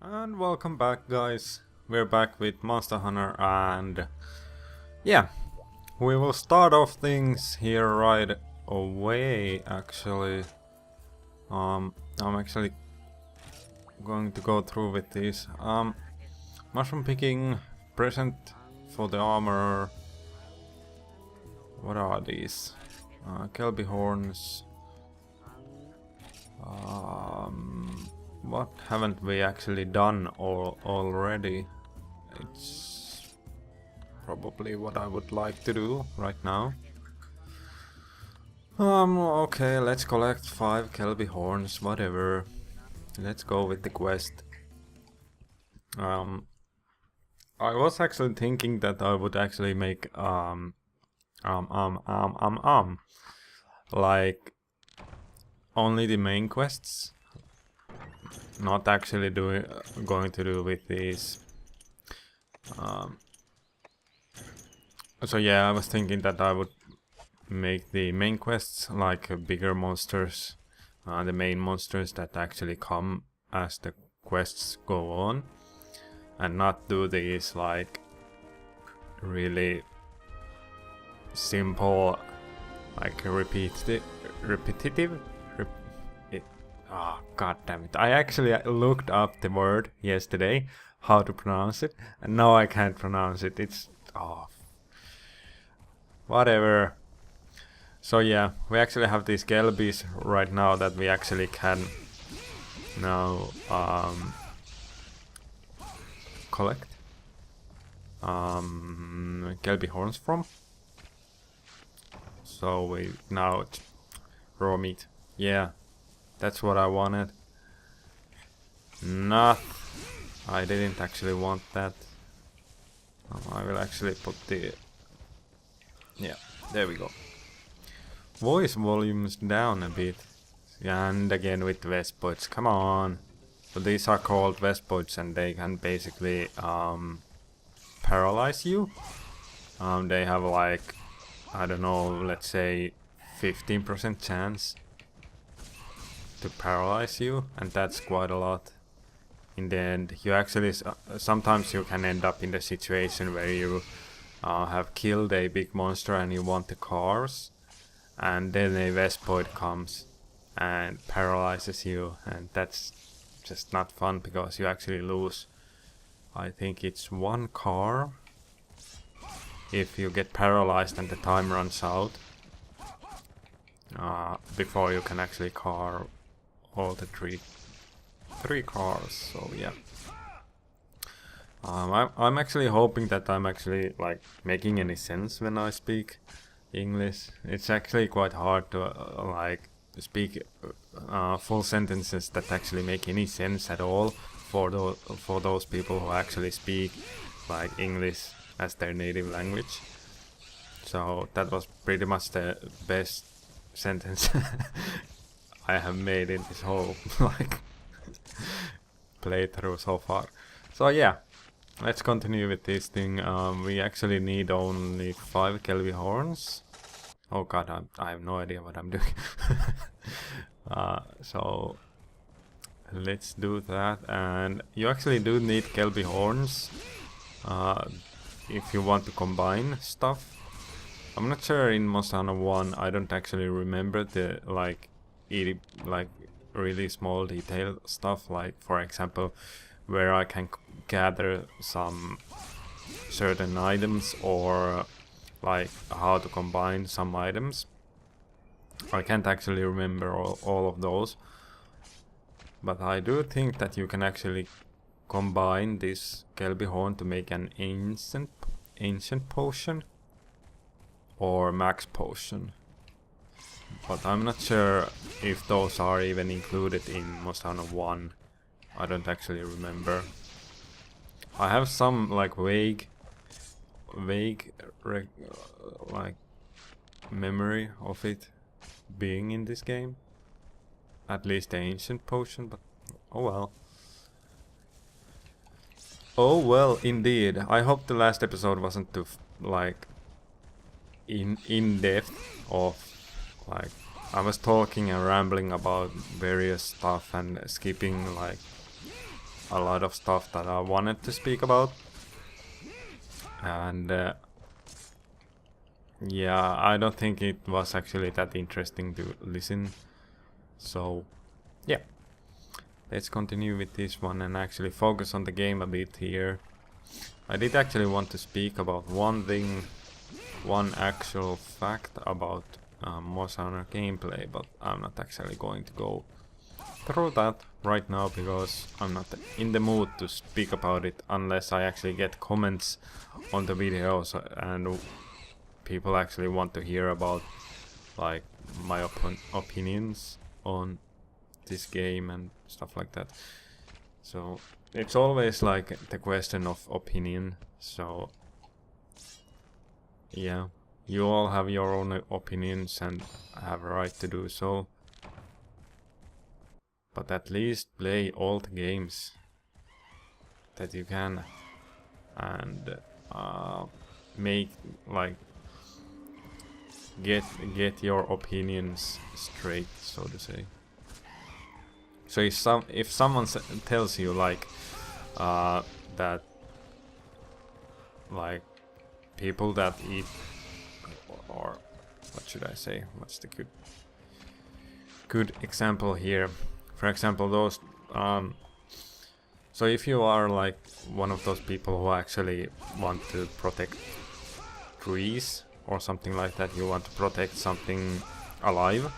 And welcome back, guys. We're back with Monster Hunter, and yeah, we will start off things here right away. Actually, I'm actually going to go through with these. Mushroom picking, present for the armor. What are these? Kelby horns. What haven't we actually done already? It's probably what I would like to do right now. Okay, let's collect 5 Kelby horns, whatever. Let's go with the quest. I was actually thinking that I would actually make like only the main quests. Not actually going to do with these. So yeah, I was thinking that I would make the main quests like bigger monsters, the main monsters that actually come as the quests go on, and not do these like really simple, like repetitive. Oh, god damn it. I actually looked up the word yesterday, how to pronounce it, and now I can't pronounce it. It's... oh... whatever. So yeah, we actually have these Kelbies right now that we actually can now collect Kelby horns from. So we now... raw meat. Yeah. That's what I wanted. Not. I didn't actually want that. I will actually put the... yeah, there we go. Voice volumes down a bit. And again with Vespoids, come on. So these are called Vespoids and they can basically paralyze you. They have like, I don't know, let's say 15% chance to paralyze you, and that's quite a lot. In the end, you actually sometimes you can end up in the situation where you have killed a big monster and you want the cars, and then a Vespoid comes and paralyzes you, and that's just not fun because you actually lose, I think it's 1 car if you get paralyzed and the time runs out before you can actually car all the three cars. So yeah, I'm actually hoping that I'm actually like making any sense when I speak English. It's actually quite hard to like speak full sentences that actually make any sense at all for those people who actually speak like English as their native language. So that was pretty much the best sentence I have made in this whole like playthrough so far. So yeah, let's continue with this thing. We actually need only 5 Kelby horns. Oh god, I have no idea what I'm doing. So let's do that, and you actually do need Kelby horns if you want to combine stuff. I'm not sure in Monster Hunter 1, I don't actually remember the like really small detail stuff, like for example where I can gather some certain items or like how to combine some items. I can't actually remember all of those, but I do think that you can actually combine this Kelby horn to make an ancient potion or max potion. But I'm not sure if those are even included in Monster Hunter 1. I don't actually remember. I have some like vague like memory of it being in this game. At least the ancient potion, but oh well. Oh well, indeed. I hope the last episode wasn't too like in depth of like I was talking and rambling about various stuff and skipping like a lot of stuff that I wanted to speak about. And yeah, I don't think it was actually that interesting to listen. So yeah, let's continue with this one and actually focus on the game a bit here. I did actually want to speak about one thing, one actual fact about Monster Hunter gameplay, but I'm not actually going to go through that right now because I'm not in the mood to speak about it unless I actually get comments on the videos and people actually want to hear about like my opinions on this game and stuff like that. So it's always like the question of opinion. So yeah, you all have your own opinions and have a right to do so. But at least play all the games that you can and make like get your opinions straight, so to say. So if someone tells you like that like people that eat, or what should I say, what's the good example here? For example, those so if you are like one of those people who actually want to protect trees or something like that, you want to protect something alive,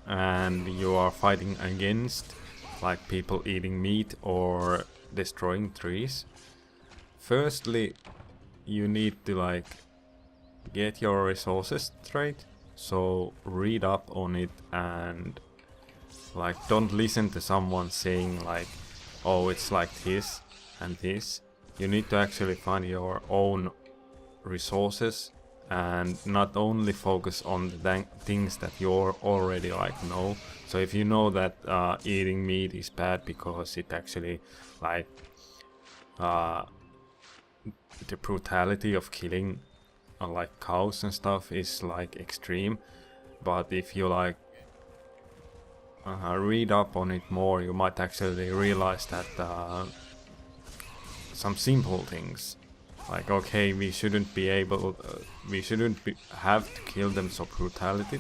and you are fighting against like people eating meat or destroying trees. Firstly, you need to like get your resources straight, so read up on it and like don't listen to someone saying like, oh, it's like this and this. You need to actually find your own resources and not only focus on the things that you already like know. So if you know that eating meat is bad because it actually like the brutality of killing like cows and stuff is like extreme, but if you like read up on it more, you might actually realize that some simple things like, okay, we shouldn't have to kill them so brutally.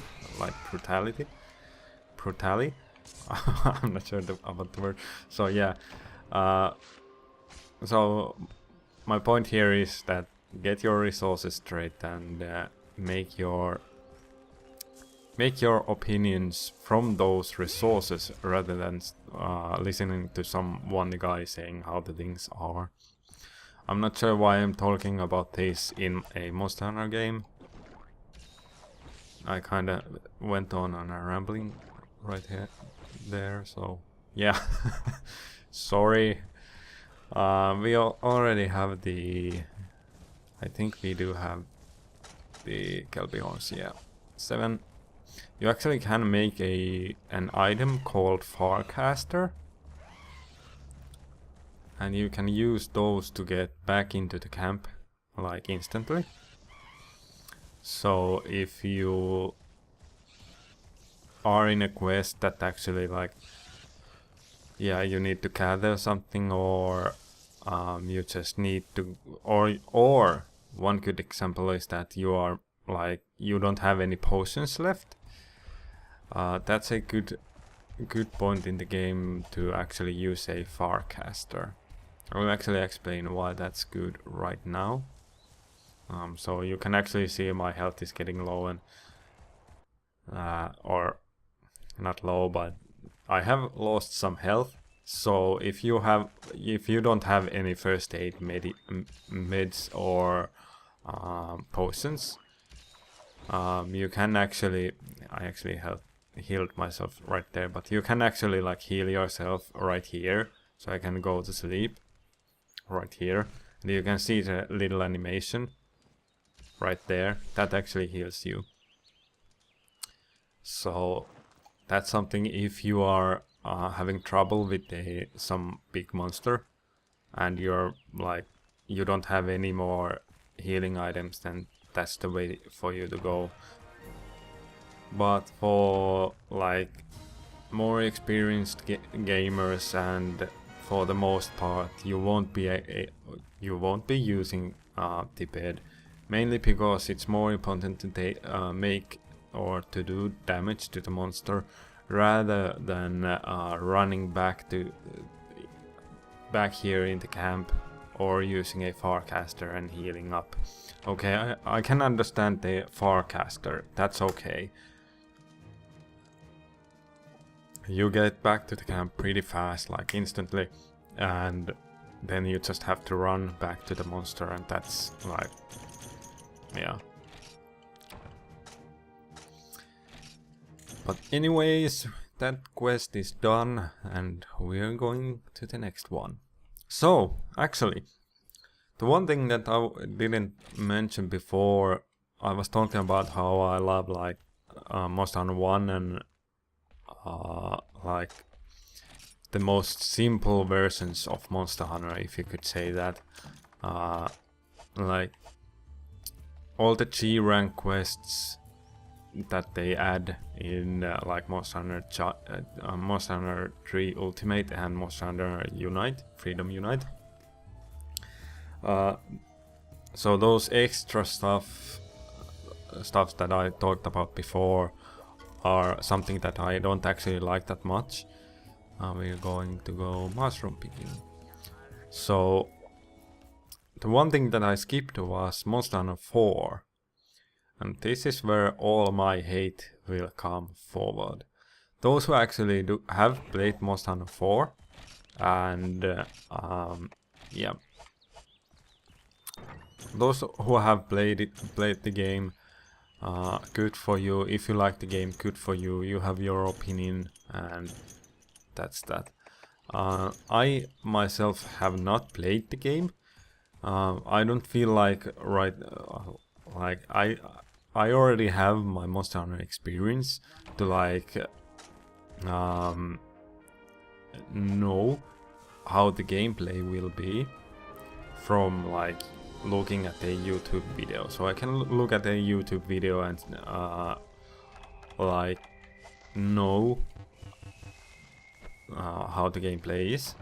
I'm not sure about the word. So yeah, so my point here is that get your resources straight and make your opinions from those resources rather than listening to some one guy saying how the things are. I'm not sure why I'm talking about this in a Monster Hunter game. I kinda went on a rambling right there, so yeah. Sorry. We already have the... I think we do have the Kelpie horns, yeah. 7. You actually can make an item called Farcaster, and you can use those to get back into the camp like instantly. So if you are in a quest that actually like, yeah, you need to gather something, or you just need to, or one good example is that you are like, you don't have any potions left. That's a good point in the game to actually use a Farcaster. I will actually explain why that's good right now. So you can actually see my health is getting low, and or not low, but I have lost some health. So if you don't have any first aid meds or potions, you can actually, I actually healed myself right there, but you can actually like heal yourself right here. So I can go to sleep right here, and you can see the little animation right there that actually heals you. So that's something if you are having trouble with some big monster and you're like, you don't have any more healing items, then that's the way for you to go. But for like more experienced gamers and for the most part you won't be using the bed, mainly because it's more important to make or to do damage to the monster rather than running back here in the camp or using a Farcaster and healing up. Okay, I can understand the Farcaster, that's okay. You get back to the camp pretty fast, like instantly, and then you just have to run back to the monster, and that's like, yeah. But anyways, that quest is done, and we're going to the next one. So, actually, the one thing that I didn't mention before, I was talking about how I love like Monster Hunter 1 and like the most simple versions of Monster Hunter, if you could say that. Like all the G rank quests that they add in like Monster Hunter 3 Ultimate and Monster Hunter Unite, Freedom Unite. So those extra stuff that I talked about before are something that I don't actually like that much. We're going to go mushroom picking. So the one thing that I skipped was Monster Hunter 4. And this is where all my hate will come forward. Those who actually have played Monster Hunter 4 and yeah, those who have played the game, good for you. If you like the game, good for you. You have your opinion, and that's that. I myself have not played the game. I don't feel like like I already have my Monster Hunter experience to like know how the gameplay will be from like looking at a YouTube video. So I can look at a YouTube video and like know how the gameplay is.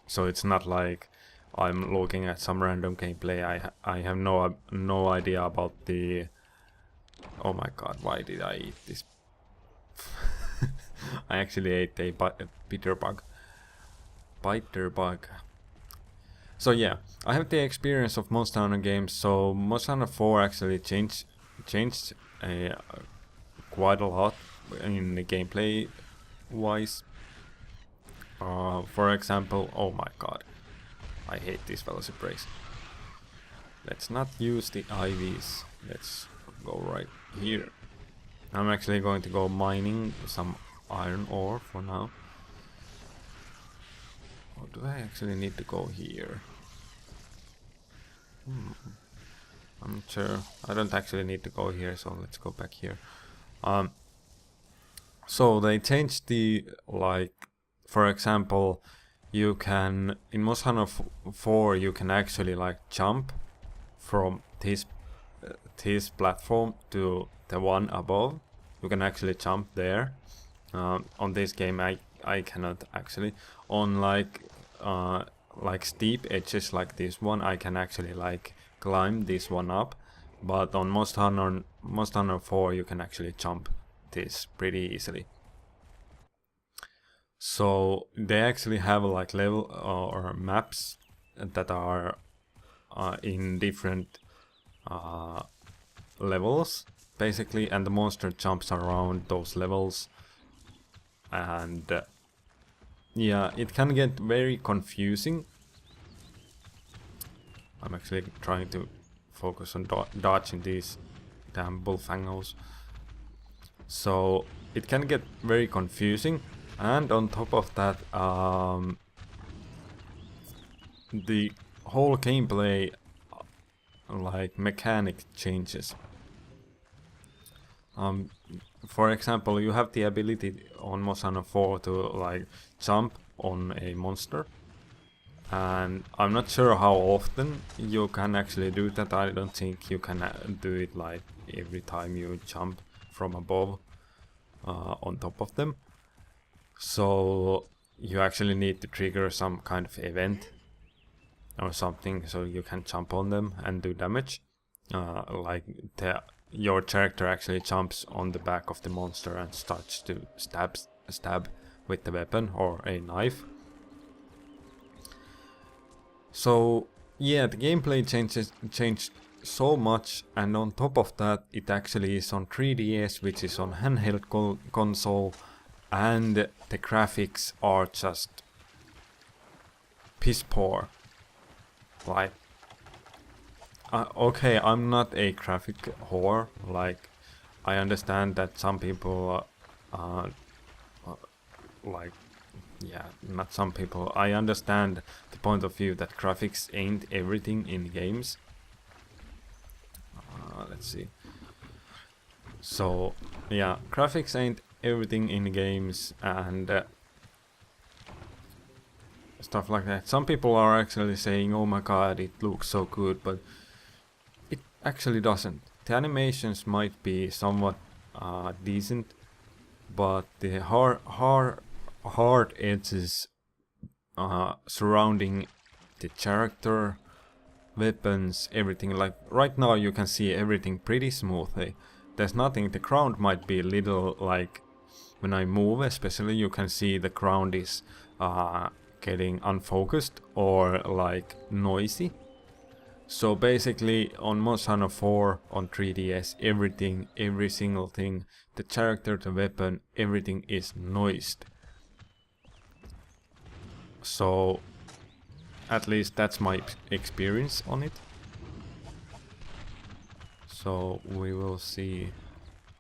So it's not like I'm looking at some random gameplay. I have no idea about the. Oh my god! Why did I eat this? I actually ate a bitter bug. So yeah, I have the experience of Monster Hunter games. So Monster Hunter 4 actually changed quite a lot in the gameplay wise. For example, oh my god, I hate these velocibrace. Let's not use the IVs. Let's go right here. I'm actually going to go mining some iron ore for now. Or do I actually need to go here? I'm not sure. I don't actually need to go here, so let's go back here. So they changed the, like, for example, you can, in Monster Hunter 4 you can actually like jump from this platform to the one above. You can actually jump there. On this game I cannot actually. On like steep edges like this one, I can actually like climb this one up, but on Monster Hunter 4 you can actually jump this pretty easily. So they actually have like level or maps that are in different levels basically, and the monster jumps around those levels, and yeah, it can get very confusing. I'm actually trying to focus on dodging these damn bullfangos. So it can get very confusing, and on top of that, the whole gameplay like mechanic changes. For example, you have the ability on Monster Hunter 4 to like jump on a monster, and I'm not sure how often you can actually do that. I don't think you can do it like every time you jump from above on top of them. So you actually need to trigger some kind of event or something so you can jump on them and do damage. Like your character actually jumps on the back of the monster and starts to stab with the weapon or a knife. So yeah, the gameplay changed so much, and on top of that it actually is on 3DS, which is on handheld console, and the graphics are just piss poor. Like, okay, I'm not a graphic whore. Like, I understand that some people like, yeah, not some people. I understand the point of view that graphics ain't everything in games. Let's see. So, yeah, graphics ain't everything in games, and stuff like that. Some people are actually saying, oh my god, it looks so good, but it actually doesn't. The animations might be somewhat decent, but the hard edges surrounding the character, weapons, everything, like right now you can see everything pretty smoothly. There's nothing, the ground might be a little, like when I move especially, you can see the ground is getting unfocused or like noisy. So basically on Monster Hunter 4 on 3DS, everything, every single thing, the character, the weapon, everything is noised. So at least that's my experience on it. So we will see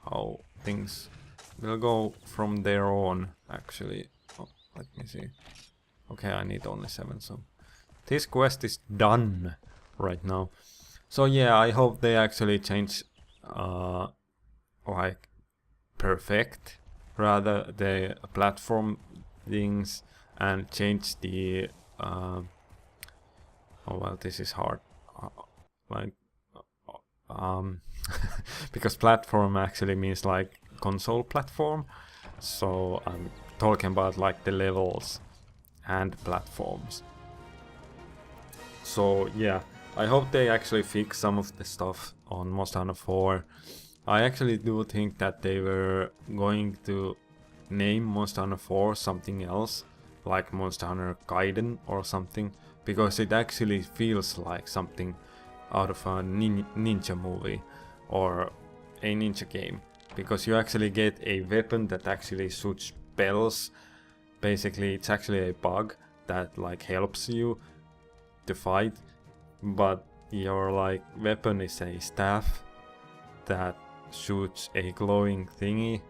how things will go from there on, actually. Oh, let me see. Okay, I need only 7, so this quest is done right now. So yeah, I hope they actually change like perfect rather the platform things and change the oh well, this is hard, like because platform actually means like console platform, so I'm talking about like the levels and platforms. So yeah, I hope they actually fix some of the stuff on Monster Hunter 4. I actually do think that they were going to name Monster Hunter 4 something else, like Monster Hunter Gaiden or something, because it actually feels like something out of a ninja movie or a ninja game, because you actually get a weapon that actually shoots spells. Basically it's actually a bug that like helps you to fight, but your like weapon is a staff that shoots a glowing thingy.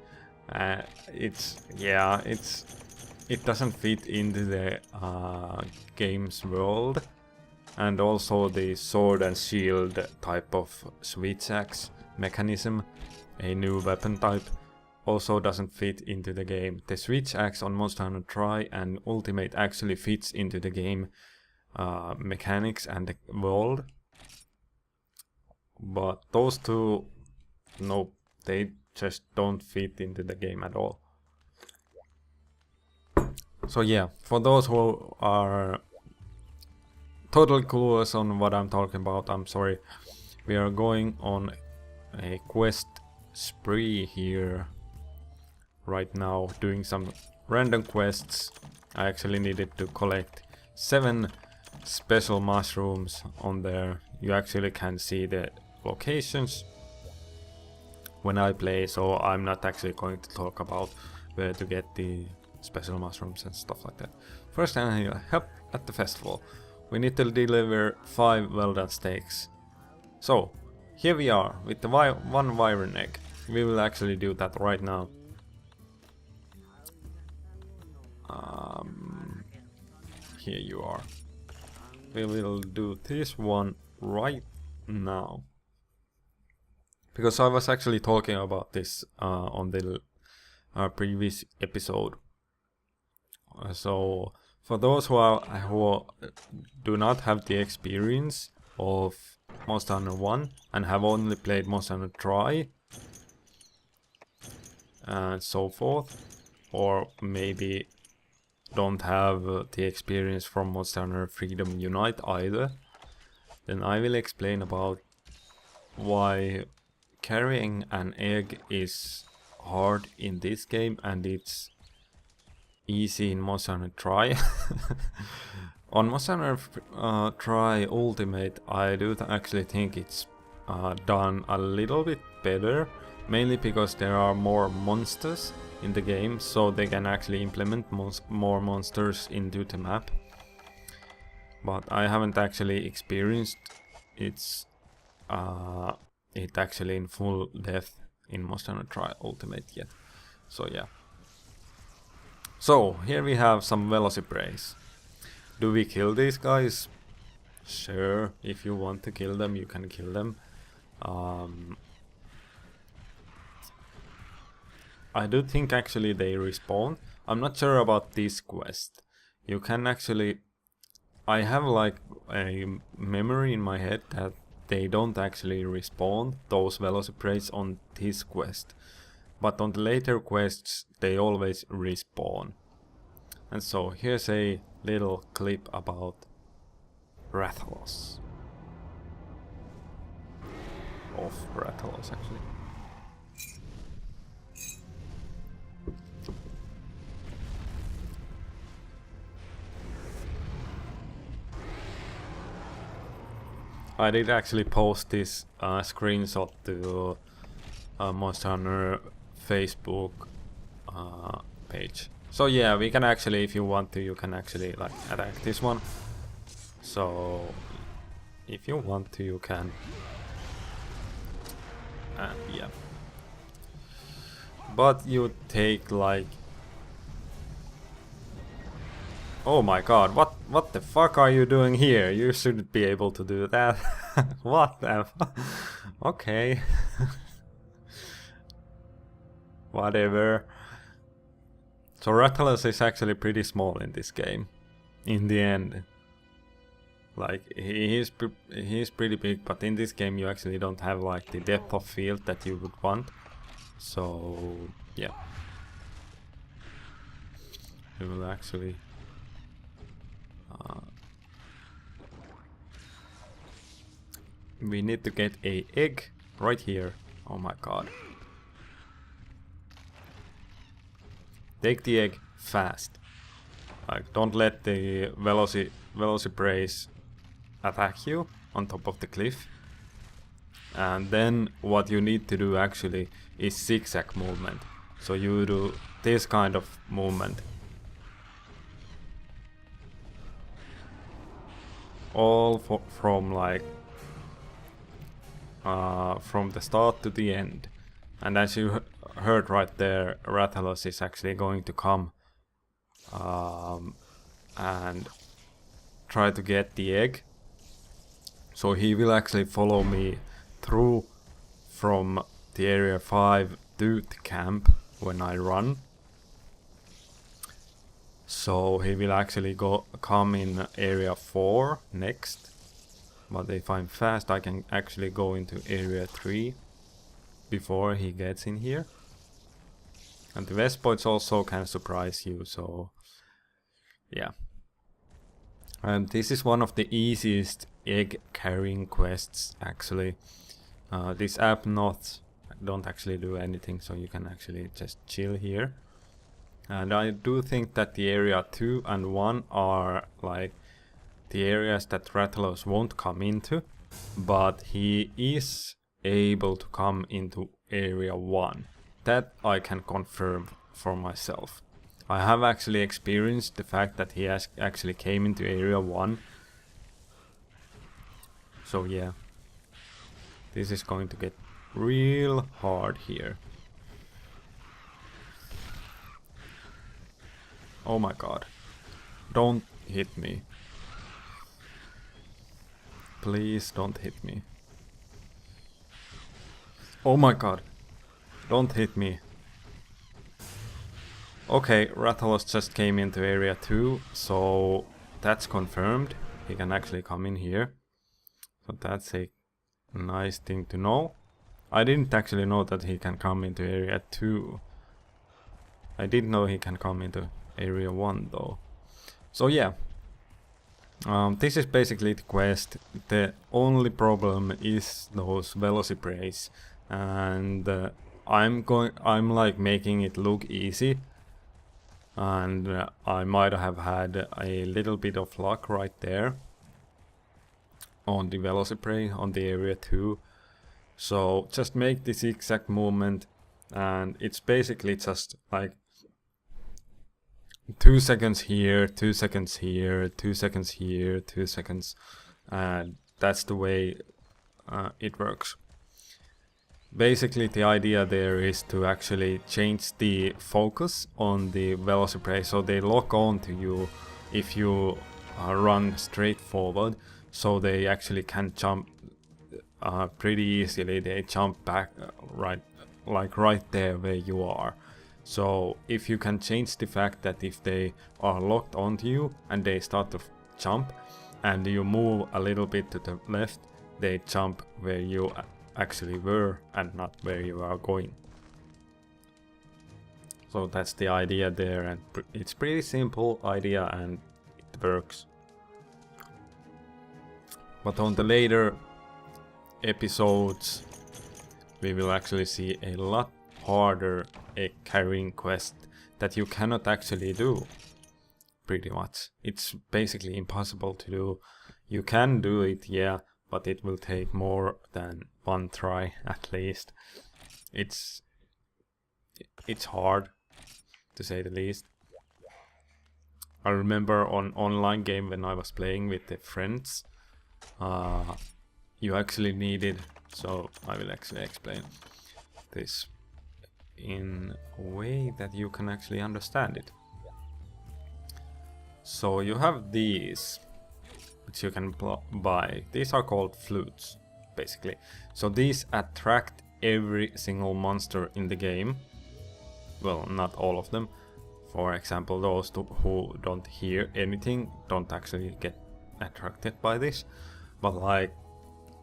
It doesn't fit into the game's world. And also the sword and shield type of switch axe mechanism, a new weapon type, also doesn't fit into the game. The switch axe on Monster Hunter Tri and Ultimate actually fits into the game mechanics and the world, but those two, nope, they just don't fit into the game at all. So yeah, for those who are totally clueless on what I'm talking about, I'm sorry. We are going on a quest spree here right now, doing some random quests. I actually needed to collect 7 special mushrooms on there. You actually can see the locations when I play, so I'm not actually going to talk about where to get the special mushrooms and stuff like that. First, I need help at the festival. We need to deliver 5 well-done steaks. So, here we are with the 1 wyvern egg. We will actually do that right now. Here you are. We will do this one right now. Because I was actually talking about this on the previous episode. So for those who do not have the experience of Monster Hunter 1 and have only played Monster Hunter Tri and so forth, or maybe don't have the experience from Monster Hunter Freedom Unite either, then I will explain about why carrying an egg is hard in this game and it's easy in Monster Hunter Tri. On Monster Hunter Tri Ultimate, I do actually think it's done a little bit better, mainly because there are more monsters in the game, so they can actually implement more monsters into the map. But I haven't actually experienced it actually in full depth in Monster Hunter Tri Ultimate yet. So yeah. So here we have some Velociprays. Do we kill these guys? Sure, if you want to kill them, you can kill them. I do think actually they respawn. I'm not sure about this quest. You can actually... I have like a memory in my head that they don't actually respawn, those Velociprays, on this quest. But on the later quests, they always respawn. And so here's a little clip about Rathalos. Of Rathalos, actually. I did actually post this screenshot to Monster Hunter Facebook page. So yeah, we can actually, if you want to, you can actually like attack this one. So if you want to, you can. Yeah. But you take like... Oh my god, what the fuck are you doing here? You shouldn't be able to do that. What the fuck? Okay. Whatever. So Rathalos is actually pretty small in this game. In the end. Like, he's pretty big, but in this game you actually don't have like the depth of field that you would want. So, yeah. We will actually... we need to get a egg right here. Oh my god. Take the egg fast. Like, don't let the Velociprays attack you on top of the cliff. And then what you need to do actually is zigzag movement. So you do this kind of movement. All from like from the start to the end. And as you heard right there, Rathalos is actually going to come and try to get the egg. So he will actually follow me through from the area 5 to the camp when I run. So he will actually come in area 4 next. But if I'm fast, I can actually go into area 3 before he gets in here. And the Vespoids also can surprise you, so yeah. And this is one of the easiest egg carrying quests actually. This app don't actually do anything, so you can actually just chill here. And I do think that the area 2 and 1 are like the areas that Rathalos won't come into, but he is able to come into area 1. That I can confirm for myself. I have actually experienced the fact that he has actually came into area 1. So yeah, this is going to get real hard here. Oh my god, don't hit me. Please don't hit me. Oh my god, don't hit me. Okay, Rathalos just came into area 2, so that's confirmed. He can actually come in here. So that's a nice thing to know. I didn't actually know that he can come into area 2. I did know he can come into area 1 though. So yeah, this is basically the quest. The only problem is those velociprays, and I'm like making it look easy, and I might have had a little bit of luck right there on the velocipray on the area 2. So just make this exact movement, and it's basically just like 2 seconds here, 2 seconds here, 2 seconds here, 2 seconds, and that's the way it works. Basically the idea there is to actually change the focus on the velocipray so they lock on to you if you run straight forward, so they actually can jump pretty easily. They jump back right there where you are. So if you can change the fact that if they are locked onto you and they start to jump and you move a little bit to the left, they jump where you actually were and not where you are going. So that's the idea there, and it's pretty simple idea and it works. But on the later episodes we will actually see a lot harder egg carrying quest that you cannot actually do. Pretty much. It's basically impossible to do. You can do it, yeah, but it will take more than one try at least. It's hard, to say the least. I remember on online game when I was playing with the friends, you actually needed, so I will actually explain this in a way that you can actually understand it. So you have these, which you can buy. These are called flutes, basically. So these attract every single monster in the game. Well, not all of them. For example, those who don't hear anything don't actually get attracted by this. But like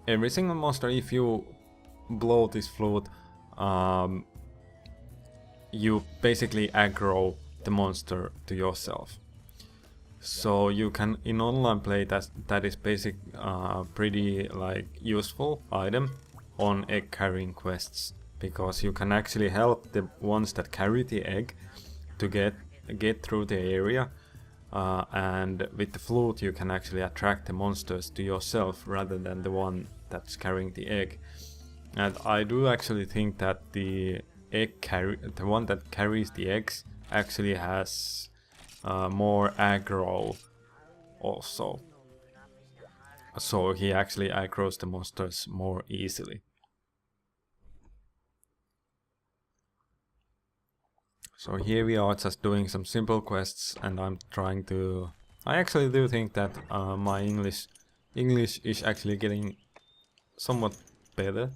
every single monster, if you blow this flute, you basically aggro the monster to yourself. So you can, in online play, that is basic, pretty like useful item on egg carrying quests, because you can actually help the ones that carry the egg to get through the area, and with the flute you can actually attract the monsters to yourself rather than the one that's carrying the egg. And I do actually think that the one that carries the eggs actually has more aggro also. So he actually aggroes the monsters more easily. So here we are just doing some simple quests, and I'm trying to... I actually do think that my English is actually getting somewhat better,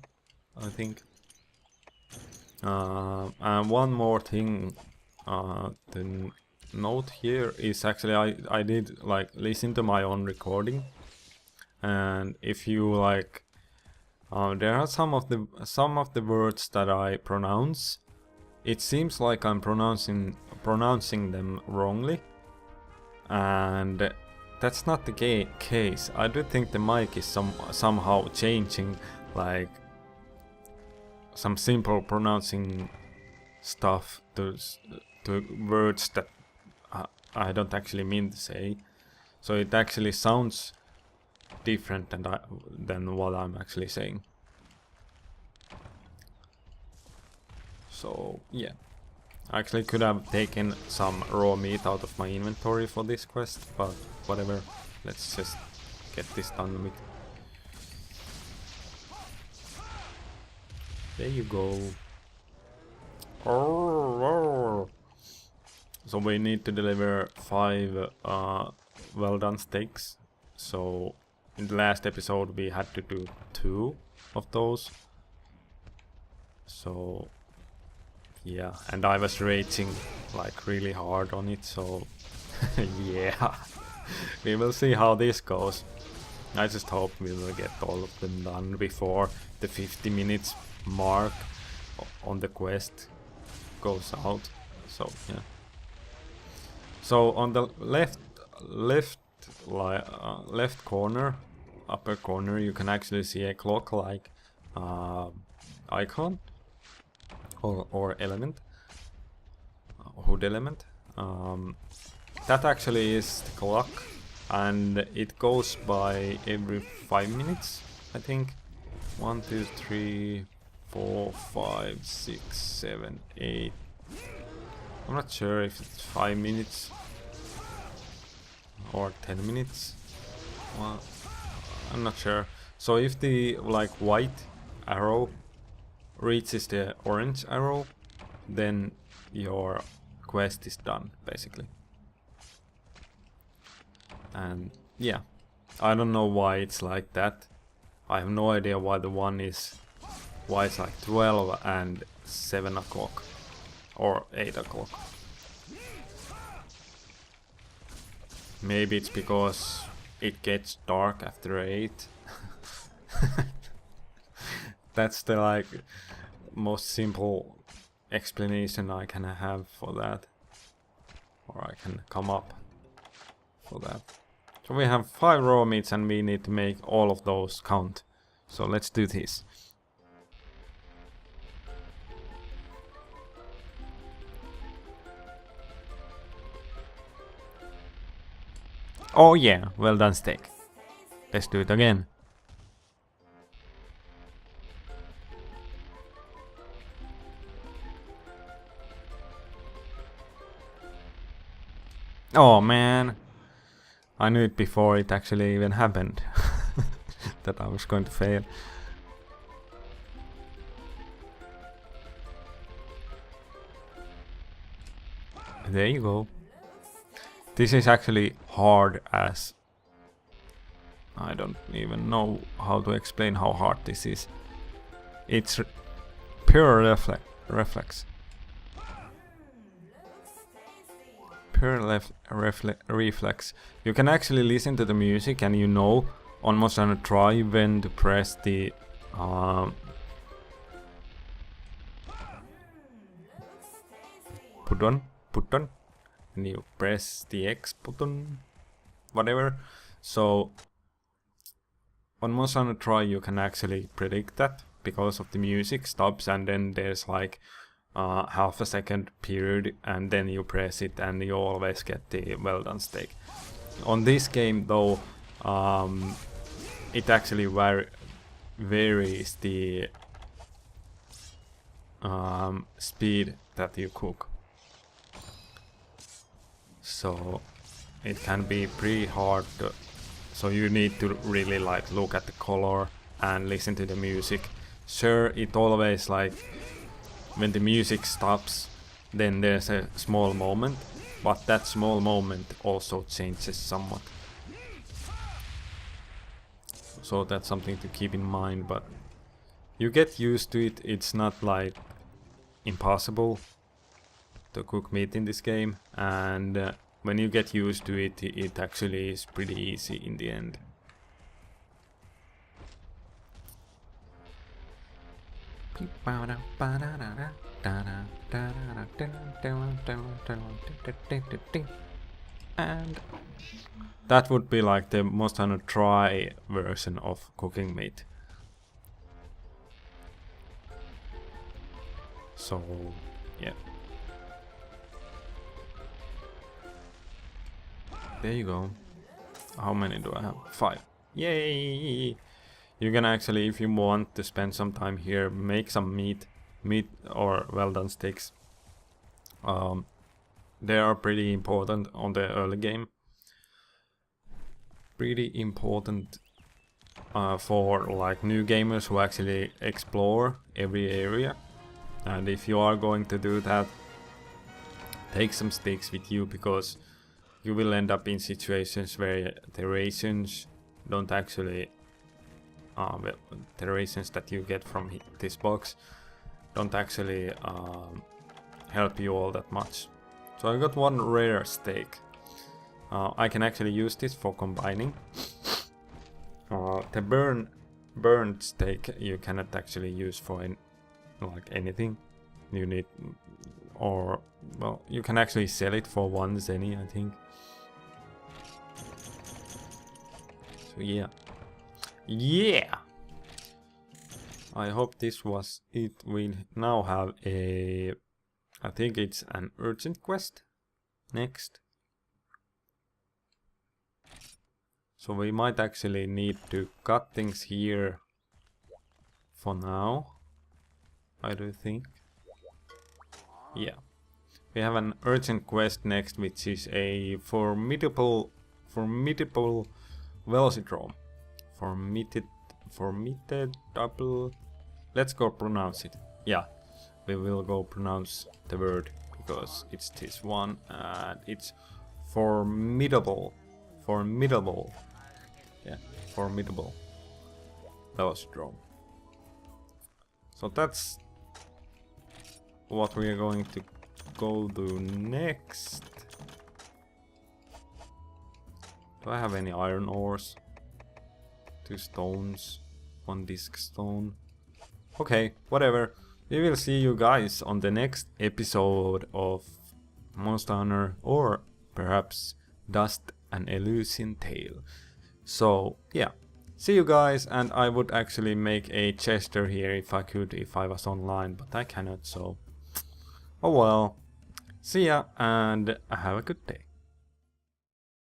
I think. And one more thing to note here is actually I did like listen to my own recording, and if you like, there are some of the words that I pronounce. It seems like I'm pronouncing them wrongly, and that's not the case. I do think the mic is somehow changing, like some simple pronouncing stuff to words that I don't actually mean to say. So it actually sounds different than what I'm actually saying. So yeah, I actually could have taken some raw meat out of my inventory for this quest, but whatever, let's just get this done with. There you go. So we need to deliver 5 well done steaks. So in the last episode we had to do 2 of those. So yeah, and I was raging like really hard on it, so yeah, we will see how this goes. I just hope we will get all of them done before the 50 minutes mark on the quest goes out. So yeah, So on the left corner, upper corner, you can actually see a clock-like icon or element, hood element. That actually is the clock, and it goes by every 5 minutes, I think. 1, 2, 3, 4, 5, 6, 7, 8. I'm not sure if it's 5 minutes or 10 minutes. Well, I'm not sure. So if the like white arrow reaches the orange arrow, then your quest is done, basically. And yeah, I don't know why it's like that. I have no idea why why it's like 12 and 7 o'clock or 8 o'clock. Maybe it's because it gets dark after 8. That's the like most simple explanation I can have for that, or I can come up for that. So we have 5 raw meats and we need to make all of those count. So let's do this. Oh yeah, well done steak. Let's do it again. Oh man, I knew it before it actually even happened that I was going to fail. There you go. This is actually hard as... I don't even know how to explain how hard this is. It's pure reflex. Pure reflex. You can actually listen to the music and you know almost on a try when to press the button, and you press the X button, whatever. So almost on a try you can actually predict that because of the music stops, and then there's like half a second period, and then you press it and you always get the well done steak. On this game though, it actually varies the speed that you cook. So it can be pretty hard to, so you need to really like look at the color and listen to the music. Sure, it always like when the music stops, then there's a small moment, but that small moment also changes somewhat. So that's something to keep in mind, but you get used to it. It's not like impossible to cook meat in this game, and when you get used to it, it actually is pretty easy in the end. And that would be like the most on a try version of cooking meat. So yeah, there you go. How many do I have? 5. Yay! You can actually, if you want to spend some time here, make some meat or well done steaks. They are pretty important on the early game. Pretty important for like new gamers who actually explore every area. And if you are going to do that, take some steaks with you, because you will end up in situations where the rations don't actually the rations that you get from this box don't actually help you all that much. So I got 1 rare steak. I can actually use this for combining. The burned steak you cannot actually use for like anything. you need, or well, you can actually sell it for 1 zenny, I think. So yeah. I hope this was it. We now have a, I think it's an urgent quest next. So we might actually need to cut things here for now, I do think. Yeah. We have an urgent quest next, which is a formidable velocitron. Formidable. Let's go pronounce it. Yeah, we will go pronounce the word because it's this one and it's formidable. Yeah, formidable velocitron. So that's what we are going to go do next. Do I have any iron ores? 2 stones, 1 disc stone. Okay, whatever. We will see you guys on the next episode of Monster Hunter, or perhaps Dust and Elysian Tale. So yeah, see you guys, and I would actually make a gesture here if I could, if I was online, but I cannot, so oh well. See ya, and have a good day.